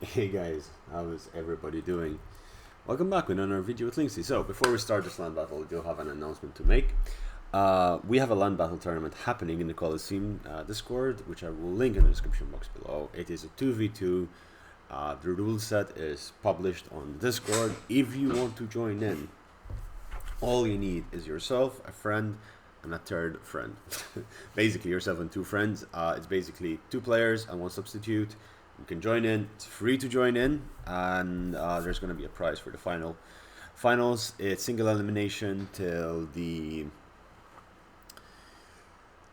Hey guys, how is everybody doing? Welcome back with another video with Linksy. So before we start this land battle, we do have an announcement to make. We have a land battle tournament happening in the Coliseum Discord, which I will link in the description box below. It is a 2v2. The rule set is published on the Discord. If you want to join in, all you need is yourself, a friend, and a third friend. Basically, yourself and two friends. It's basically two players and one substitute. You can join in. It's free to join in, and there's going to be a prize for the finals. It's single elimination till the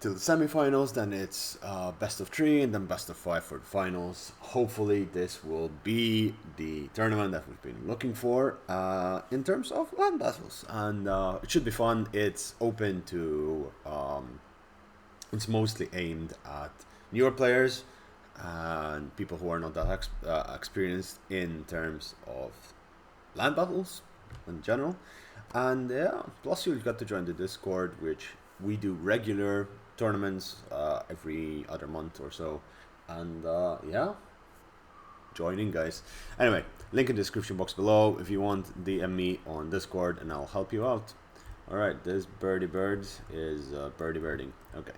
semifinals. Then it's best of 3 and then best of 5 for the finals. Hopefully, this will be the tournament that we've been looking for in terms of land battles, and it should be fun. It's open to. It's mostly aimed at newer players and people who are not that experienced in terms of land battles in general. And yeah, plus you got to join the Discord, which we do regular tournaments every other month or so. And yeah, join in, guys. Anyway, link in the description box below. If you want, DM me on Discord and I'll help you out. Alright, this birdie bird is birdie birding. Okay,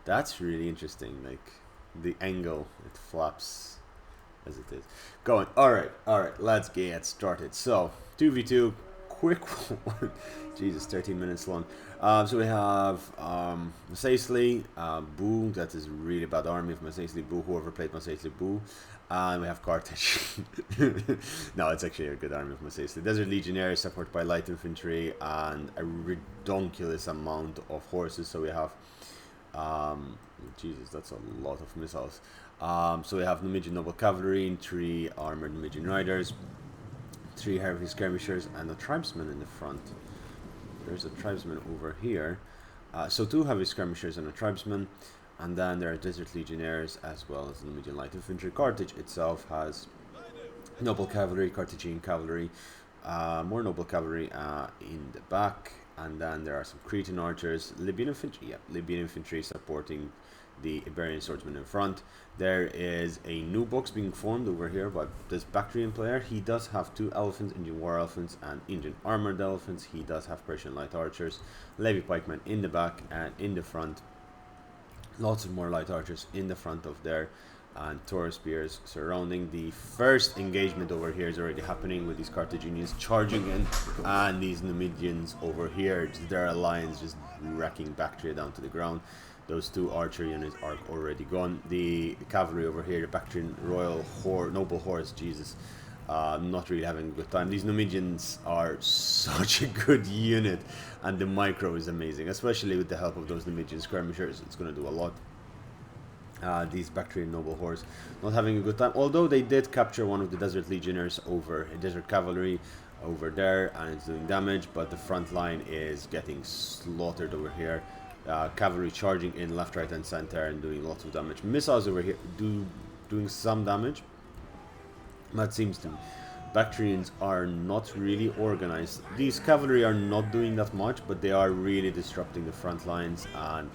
that's really interesting. Like the angle it flaps as it is going. All right, let's get started. So 2v2, quick one. Jesus, 13 minutes long. So we have Masaisli, Boo. That is a really bad army of Masaisli Boo. Whoever played Masaisli Boo. And we have Carthage. No, it's actually a good army of Masaisli. Desert Legionnaires supported by light infantry and a ridiculous amount of horses. So we have Jesus, that's a lot of missiles. So we have Numidian Noble Cavalry and 3 armored Numidian Riders, 3 heavy skirmishers, and a tribesman in the front. There's a tribesman over here. So 2 heavy skirmishers and a tribesman, and then there are Desert Legionnaires as well as Numidian Light Infantry. Carthage itself has Noble Cavalry, Carthaginian Cavalry, more Noble Cavalry in the back. And then there are some Cretan archers, Libyan infantry supporting the Iberian swordsman in front. There is a new box being formed over here by this Bactrian player. He does have 2 elephants, Indian war elephants and Indian armored elephants. He does have Persian light archers, Levi pikemen in the back and in the front. Lots of more light archers in the front of there, and Taurus spears surrounding. The first engagement over here is already happening with these Carthaginians charging in, and these Numidians over here, their alliance just wrecking Bactria down to the ground. Those 2 archer units are already gone. The cavalry over here, the Bactrian royal noble horse, Jesus, not really having a good time. These Numidians are such a good unit, and the micro is amazing, especially with the help of those Numidian skirmishers. It's going to do a lot. These Bactrian noble horse not having a good time, although they did capture one of the Desert Legionnaires over Desert Cavalry over there, and it's doing damage, but the front line is getting slaughtered over here. Cavalry charging in left, right, and center and doing lots of damage. Missiles over here doing some damage. That seems to me. Bactrians are not really organized. These cavalry are not doing that much, but they are really disrupting the front lines, and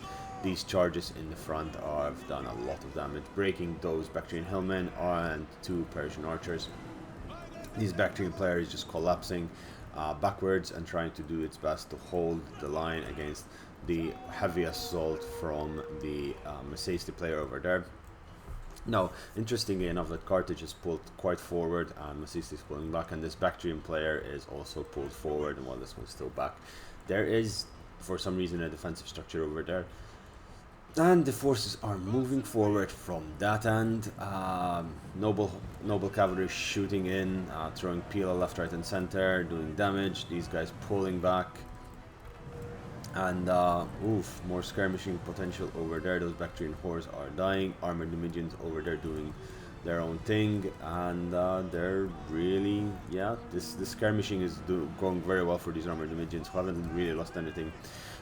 these charges in the front have done a lot of damage, breaking those Bactrian hillmen and 2 Persian archers. This Bactrian player is just collapsing backwards and trying to do its best to hold the line against the heavy assault from the Masaisli player over there. Now, interestingly enough, that Carthage is pulled quite forward and Masaisli is pulling back, and this Bactrian player is also pulled forward, and while this one's still back, there is, for some reason, a defensive structure over there. And the forces are moving forward from that end. Noble cavalry shooting in, throwing pila left, right, and center, doing damage. These guys pulling back. And more skirmishing potential over there. Those Bactrian horse are dying. Armored Numidians over there doing their own thing, and they're really, yeah, this skirmishing is going very well for these armored Numidians who haven't really lost anything.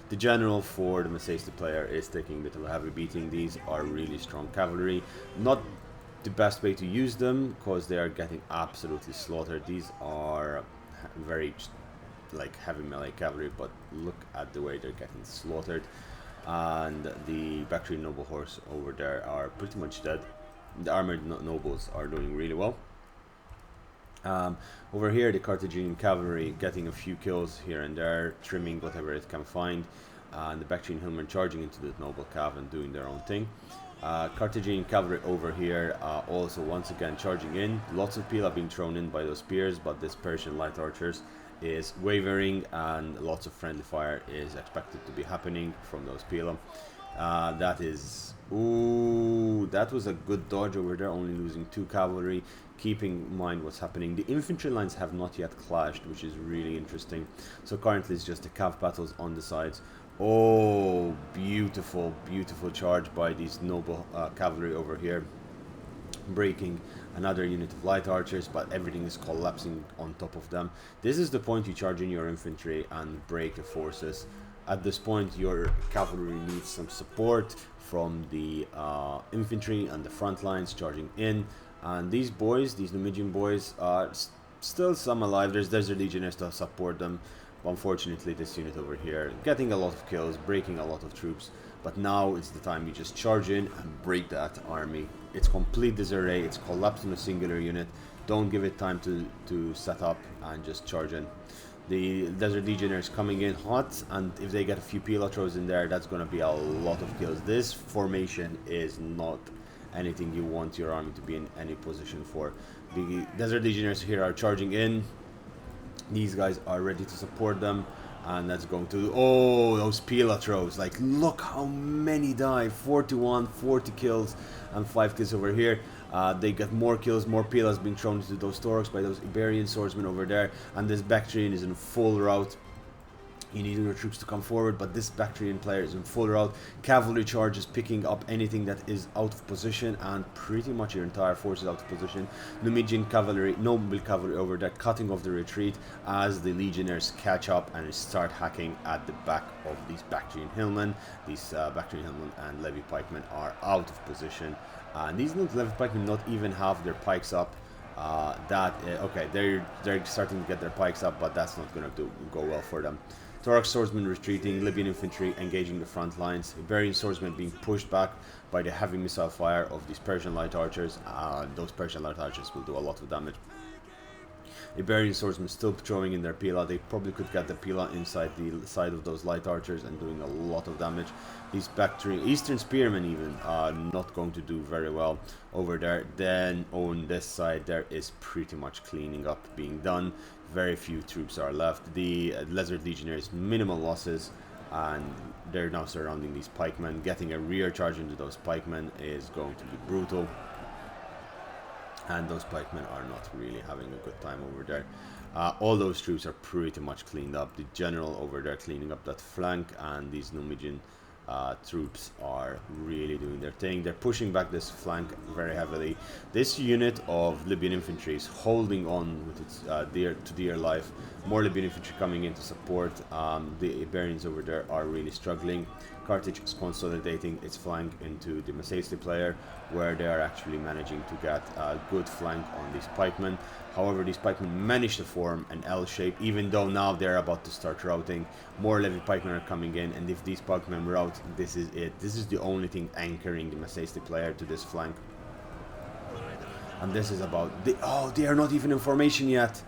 The general for the Masaisli player is taking a bit of a heavy beating. These are really strong cavalry. Not the best way to use them because they are getting absolutely slaughtered. These are very like heavy melee cavalry, but look at the way they're getting slaughtered. And the Bactrian noble horse over there are pretty much dead. The armored nobles are doing really well. Over here, the Carthaginian cavalry getting a few kills here and there, trimming whatever it can find, and the Bactrian hillmen charging into the noble cav and doing their own thing. Carthaginian cavalry over here also once again charging in. Lots of pila being thrown in by those spears, but this Persian light archers is wavering, and lots of friendly fire is expected to be happening from those pila. That is... Ooh, that was a good dodge over there, only losing 2 cavalry. Keeping in mind what's happening, the infantry lines have not yet clashed, which is really interesting. So currently it's just the cav battles on the sides. Oh, beautiful, beautiful charge by these noble cavalry over here, breaking another unit of light archers, but everything is collapsing on top of them. This is the point you charge in your infantry and break the forces. At this point, your cavalry needs some support from the infantry and the front lines charging in. And these boys, these Numidian boys, are still some alive. There's Desert Legionnaires to support them. But unfortunately, this unit over here getting a lot of kills, breaking a lot of troops. But now it's the time you just charge in and break that army. It's complete disarray. It's collapsed in a singular unit. Don't give it time to set up and just charge in. The Desert Legionnaires coming in hot, and if they get a few pila throws in there, that's going to be a lot of kills. This formation is not anything you want your army to be in any position for. The Desert Legionnaires here are charging in. These guys are ready to support them, and that's going to... Oh, those pila throws. Like, look how many die. 41, 40 kills, and 5 kills over here. They get more kills, more pilas being thrown into those torques by those Iberian swordsmen over there, and this Bactrian is in full rout. You need your troops to come forward, but this Bactrian player is in full rout. Cavalry charges picking up anything that is out of position, and pretty much your entire force is out of position. Numidian cavalry, noble cavalry over there, cutting off the retreat as the legionnaires catch up and start hacking at the back of these Bactrian hillmen. These Bactrian hillmen and levy pikemen are out of position, and these levy pikemen not even have their pikes up. Okay, they're starting to get their pikes up, but that's not going to go well for them. Taurus swordsmen retreating, Libyan infantry engaging the front lines, Iberian swordsmen being pushed back by the heavy missile fire of these Persian light archers. Those Persian light archers will do a lot of damage. Iberian swordsmen still throwing in their pila. They probably could get the pila inside the side of those light archers and doing a lot of damage. These Bactrian Eastern spearmen even are not going to do very well over there. Then on this side there is pretty much cleaning up being done. Very few troops are left. The Desert Legionnaires minimal losses, and they're now surrounding these pikemen. Getting a rear charge into those pikemen is going to be brutal, and those pikemen are not really having a good time over there. All those troops are pretty much cleaned up. The general over there cleaning up that flank, and these Numidian troops are really doing their thing. They're pushing back this flank very heavily. This unit of Libyan infantry is holding on with its dear life. More Libyan infantry coming in to support. The Iberians over there are really struggling. Carthage is consolidating its flank into the Macedon player, where they are actually managing to get a good flank on these pikemen. However, these pikemen manage to form an L shape, even though now they're about to start routing. More levy pikemen are coming in, and if these pikemen rout, this is it. This is the only thing anchoring the Macedon player to this flank. And this is about... they are not even in formation yet.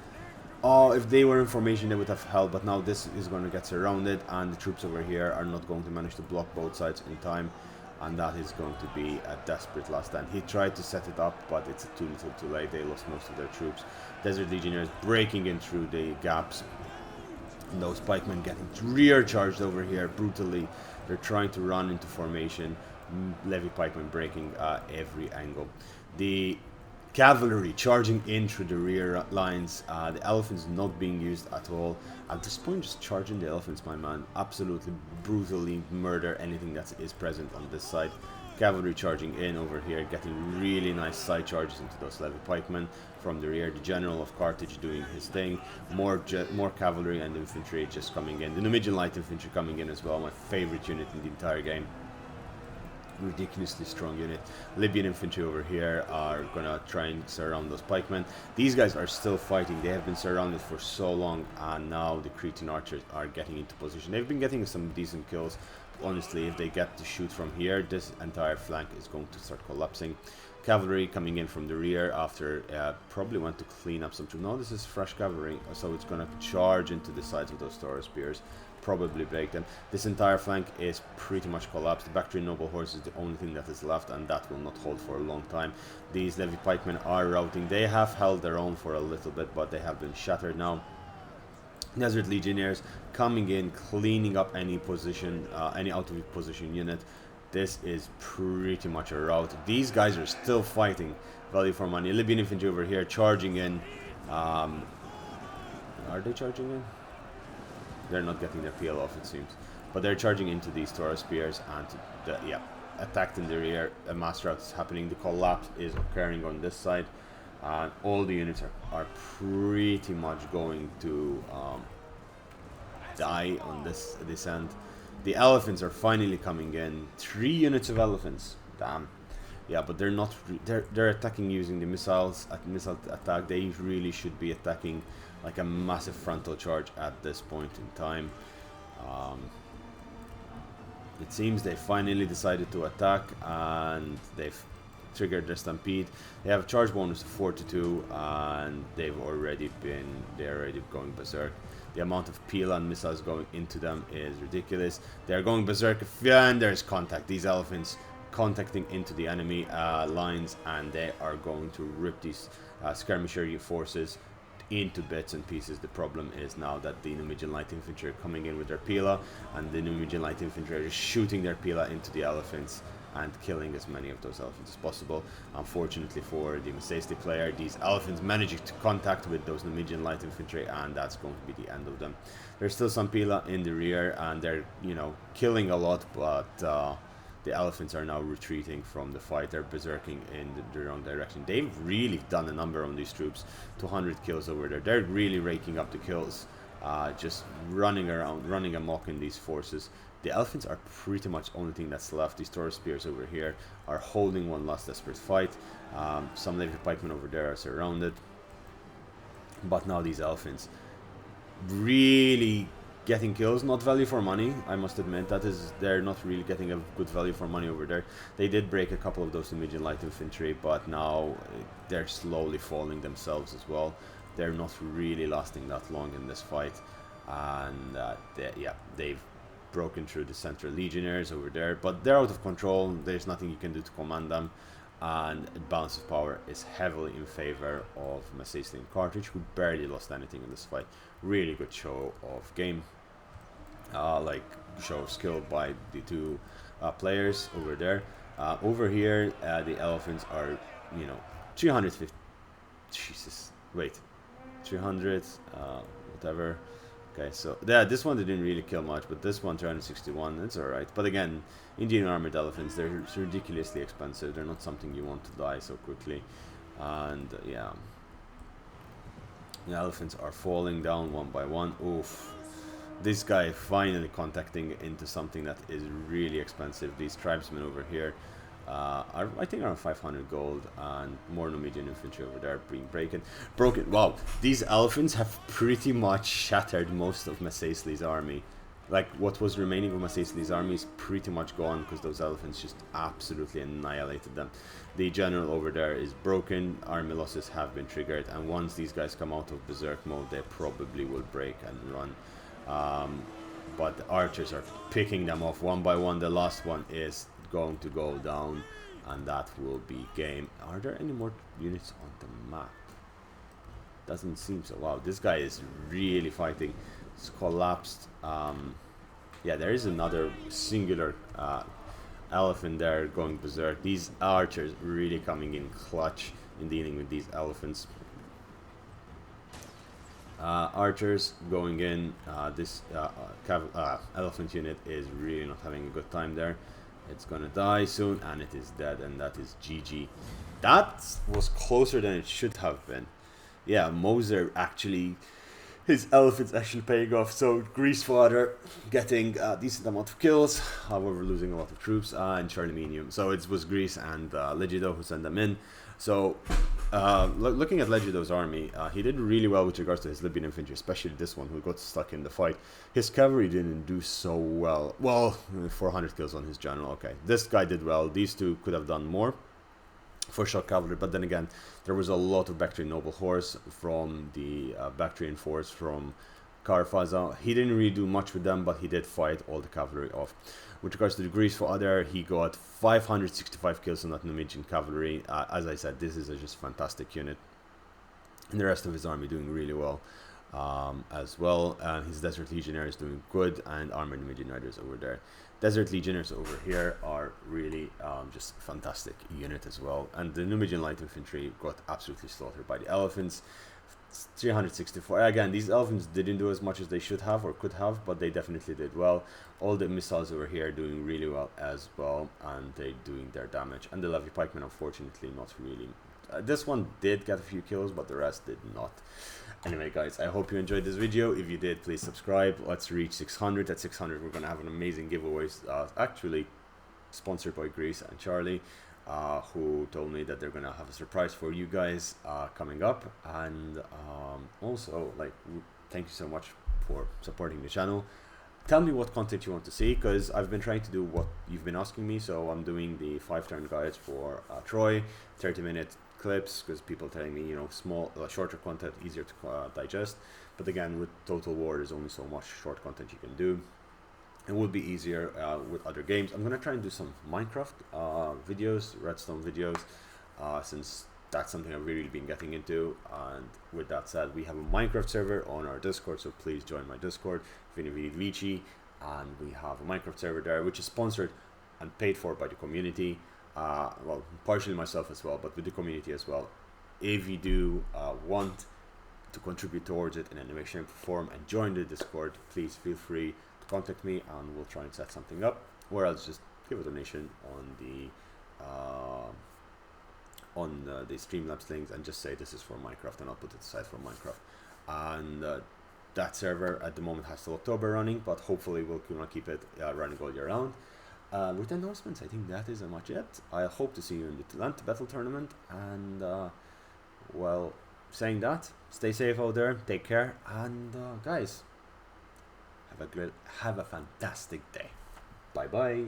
Oh, if they were in formation, they would have held, but now this is going to get surrounded, and the troops over here are not going to manage to block both sides in time, and that is going to be a desperate last stand. He tried to set it up, but it's too little too late. They lost most of their troops. Desert Legionnaires breaking in through the gaps, and those pikemen getting rear charged over here brutally. They're trying to run into formation. Levy pikemen breaking every angle. The cavalry charging in through the rear lines. The elephants not being used at all. At this point, just charging the elephants, my man. Absolutely brutally murder anything that is present on this side. Cavalry charging in over here, getting really nice side charges into those levy pikemen from the rear. The general of Carthage doing his thing. More cavalry and infantry just coming in. The Numidian light infantry coming in as well. My favorite unit in the entire game. Ridiculously strong unit. Libyan infantry over here are gonna try and surround those pikemen. These guys are still fighting. They have been surrounded for so long, and now the Cretan archers are getting into position. They've been getting some decent kills. Honestly, if they get to shoot from here, this entire flank is going to start collapsing. cavalry coming in from the rear after probably went to clean up some troops. No, this is fresh cavalry, so it's going to charge into the sides of those Taurus spears, probably break them. This entire flank is pretty much collapsed. The back 3 noble horse is the only thing that is left, and that will not hold for a long time. These levy pikemen are routing. They have held their own for a little bit, but they have been shattered now. Desert Legionnaires coming in, cleaning up any position, any out of position unit. This is pretty much a rout. These guys are still fighting, value for money. Libyan infantry over here charging in. Are they charging in? They're not getting their peel off, it seems. But they're charging into these Taurus spears and attacked in the rear. A mass rout is happening. The collapse is occurring on this side. And all the units are pretty much going to die on this end. The elephants are finally coming in. 3 units of elephants. Damn. Yeah, but they're not. They're attacking using the missiles. Missile attack. They really should be attacking like a massive frontal charge at this point in time. It seems they finally decided to attack, and they've triggered their stampede. They have a charge bonus of 4 to 2, and they're already going berserk. The amount of peel and missiles going into them is ridiculous. They're going berserk, and there's contact. These elephants contacting into the enemy lines, and they are going to rip these skirmisher forces into bits and pieces. The problem is now that the Numidian light infantry are coming in with their pila, and the Numidian light infantry are shooting their pila into the elephants and killing as many of those elephants as possible. Unfortunately for the Macesley player, these elephants managing to contact with those Numidian light infantry, and that's going to be the end of them. There's still some pila in the rear, and they're, you know, killing a lot, but the elephants are now retreating from the fight. They're berserking in the wrong direction. They've really done a number on these troops. 200 kills over there. They're really raking up the kills, just running around, running amok in these forces. The elephants are pretty much the only thing that's left. These Taurus spears over here are holding one last desperate fight. Some Navy pikemen over there are surrounded. But now these elephants really getting kills, not value for money, I must admit. That is, they're not really getting a good value for money over there. They did break a couple of those Numidian light infantry, but now they're slowly falling themselves as well. They're not really lasting that long in this fight, and they've broken through the central legionnaires over there, but they're out of control. There's nothing you can do to command them, and balance of power is heavily in favor of Macesley and Cartridge, who barely lost anything in this fight. Really good show of game, show of skill by the two players over there. Over here, the elephants are, 350. Jesus, wait, 300, whatever. Okay, so this one they didn't really kill much, but this one 361, it's alright. But again, Indian armored elephants, they're ridiculously expensive. They're not something you want to die so quickly. And yeah, the elephants are falling down one by one. Oof. This guy finally contacting into something that is really expensive. These tribesmen over here are, I think, around 500 gold, and more Numidian infantry over there being broken. Wow, these elephants have pretty much shattered most of Macesley's army. Like, what was remaining of Macesley's army is pretty much gone, because those elephants just absolutely annihilated them. The general over there is broken, army losses have been triggered, and once these guys come out of berserk mode, they probably will break and run. But the archers are picking them off one by one. The last one is going to go down, and that will be game. Are there any more units on the map? Doesn't seem so. Wow, this guy is really fighting. It's collapsed. Yeah, there is another singular elephant there going berserk. These archers really coming in clutch in dealing with these elephants. Archers going in. This elephant unit is really not having a good time there. It's gonna die soon, and it is dead, and that is GG. That was closer than it should have been. Yeah, Moser actually, his elephants actually paying off. So Greasefather getting a decent amount of kills, however losing a lot of troops, and Charlemenium. So it was Grease and Legido who sent them in. So looking at Legido's army, he did really well with regards to his Libyan infantry, especially this one who got stuck in the fight. His cavalry didn't do so well. Well, 400 kills on his general. Okay, this guy did well. These two could have done more. for shock cavalry. But then again, there was a lot of Bactrian noble horse from the Bactrian force from Karafaza. He didn't really do much with them, but he did fight all the cavalry off. With regards to the Greece for Other, he got 565 kills on that Numidian cavalry. As I said, this is a just fantastic unit. And the rest of his army doing really well as well. His Desert Legionnaires doing good, and Armored Numidian Riders over there. Desert Legionnaires over here are really just fantastic unit as well. And the Numidian Light Infantry got absolutely slaughtered by the elephants. 364. Again, these elephants didn't do as much as they should have or could have, but they definitely did well. All the missiles over here doing really well as well, and they doing their damage. And the Levy Pikemen, unfortunately, not really. This one did get a few kills, but the rest did not. Anyway, guys, I hope you enjoyed this video. If you did, please subscribe. Let's reach 600. At 600, we're gonna have an amazing giveaways. Actually, sponsored by Greece and Charlie, who told me that they're gonna have a surprise for you guys coming up. And also, like, thank you so much for supporting the channel. Tell me what content you want to see, because I've been trying to do what you've been asking me. So I'm doing the 5-turn guides for Troy, 30-minute clips, because people telling me, you know, shorter content, easier to digest. But again, with Total War, there's only so much short content you can do. It would be easier with other games. I'm gonna try and do some Minecraft videos, Redstone videos, since that's something I've really been getting into. And with that said, we have a Minecraft server on our Discord, so please join my Discord, Vici, and we have a Minecraft server there, which is sponsored and paid for by the community. Well, partially myself as well, but with the community as well. If you do want to contribute towards it in any way, shape, or form and join the Discord, please feel free to contact me, and we'll try and set something up, or else just give a donation on the Streamlabs links and just say this is for Minecraft, and I'll put it aside for Minecraft. And that server at the moment has till October running, but hopefully we'll keep it running all year round. With announcements, I think that is much it. I hope to see you in the Talent Battle Tournament, and well, saying that, stay safe out there, take care, and guys, have a fantastic day. Bye bye.